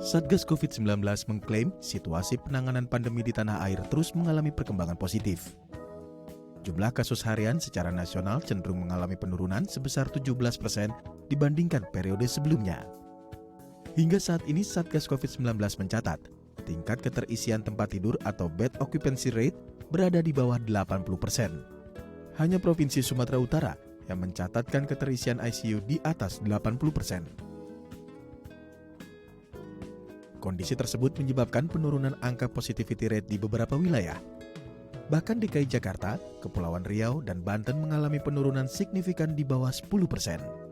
Satgas COVID-19 mengklaim situasi penanganan pandemi di tanah air terus mengalami perkembangan positif. Jumlah kasus harian secara nasional cenderung mengalami penurunan sebesar 17% dibandingkan periode sebelumnya. Hingga saat ini Satgas COVID-19 mencatat, tingkat keterisian tempat tidur atau bed occupancy rate berada di bawah 80%. Hanya Provinsi Sumatera Utara yang mencatatkan keterisian ICU di atas 80%. Kondisi tersebut menyebabkan penurunan angka positivity rate di beberapa wilayah. Bahkan DKI Jakarta, Kepulauan Riau, dan Banten mengalami penurunan signifikan di bawah 10%.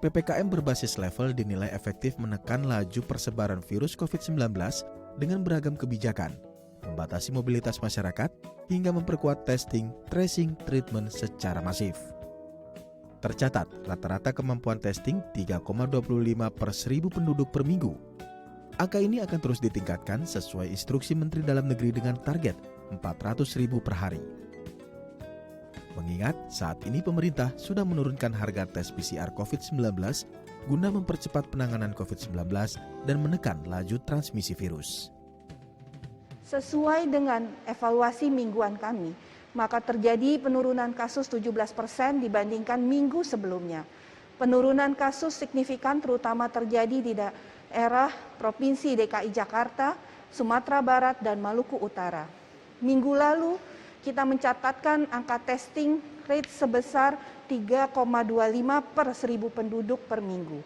PPKM berbasis level dinilai efektif menekan laju persebaran virus COVID-19 dengan beragam kebijakan, membatasi mobilitas masyarakat, hingga memperkuat testing, tracing, treatment secara masif. Tercatat, rata-rata kemampuan testing 3,25 per 1.000 penduduk per minggu. Angka ini akan terus ditingkatkan sesuai instruksi Menteri Dalam Negeri dengan target 400.000 per hari. Mengingat saat ini pemerintah sudah menurunkan harga tes PCR COVID-19 guna mempercepat penanganan COVID-19 dan menekan laju transmisi virus. Sesuai dengan evaluasi mingguan kami, maka terjadi penurunan kasus 17% dibandingkan minggu sebelumnya. Penurunan kasus signifikan terutama terjadi di daerah Provinsi DKI Jakarta, Sumatera Barat, dan Maluku Utara. Minggu lalu kita mencatatkan angka testing rate sebesar 3,25 per 1.000 penduduk per minggu.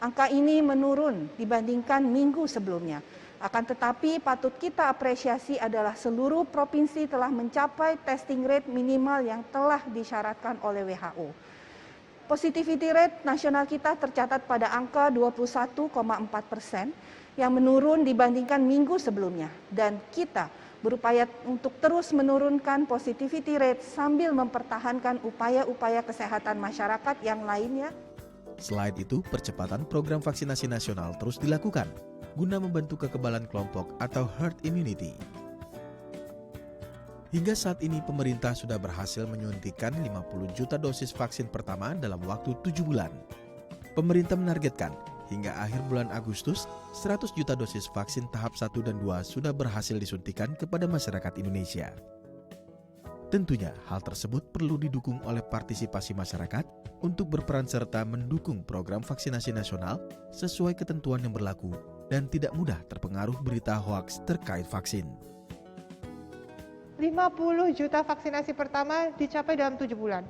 Angka ini menurun dibandingkan minggu sebelumnya. Akan tetapi patut kita apresiasi adalah seluruh provinsi telah mencapai testing rate minimal yang telah disyaratkan oleh WHO. Positivity rate nasional kita tercatat pada angka 21,4% yang menurun dibandingkan minggu sebelumnya. Dan kita berupaya untuk terus menurunkan positivity rate sambil mempertahankan upaya-upaya kesehatan masyarakat yang lainnya. Selain itu, percepatan program vaksinasi nasional terus dilakukan guna membantu kekebalan kelompok atau herd immunity. Hingga saat ini pemerintah sudah berhasil menyuntikkan 50 juta dosis vaksin pertama dalam waktu 7 bulan. Pemerintah menargetkan hingga akhir bulan Agustus 100 juta dosis vaksin tahap 1 dan 2 sudah berhasil disuntikan kepada masyarakat Indonesia. Tentunya hal tersebut perlu didukung oleh partisipasi masyarakat untuk berperan serta mendukung program vaksinasi nasional sesuai ketentuan yang berlaku dan tidak mudah terpengaruh berita hoaks terkait vaksin. 50 juta vaksinasi pertama dicapai dalam 7 bulan.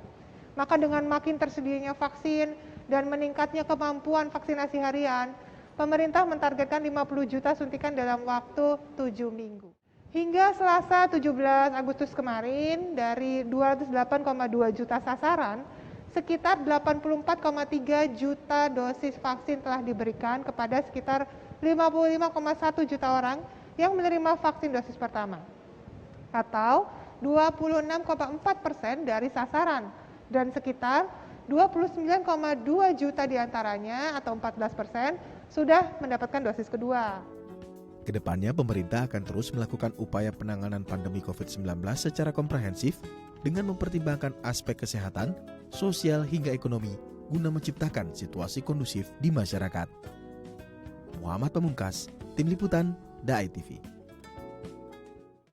Maka dengan makin tersedianya vaksin dan meningkatnya kemampuan vaksinasi harian, pemerintah mentargetkan 50 juta suntikan dalam waktu 7 minggu. Hingga Selasa 17 Agustus kemarin, dari 208,2 juta sasaran, sekitar 84,3 juta dosis vaksin telah diberikan kepada sekitar 55,1 juta orang yang menerima vaksin dosis pertama, atau 26,4% dari sasaran, dan sekitar 29,2 juta diantaranya atau 14% sudah mendapatkan dosis kedua. Kedepannya pemerintah akan terus melakukan upaya penanganan pandemi COVID-19 secara komprehensif dengan mempertimbangkan aspek kesehatan, sosial hingga ekonomi guna menciptakan situasi kondusif di masyarakat. Muhammad Pamungkas, Tim Liputan, DAI TV.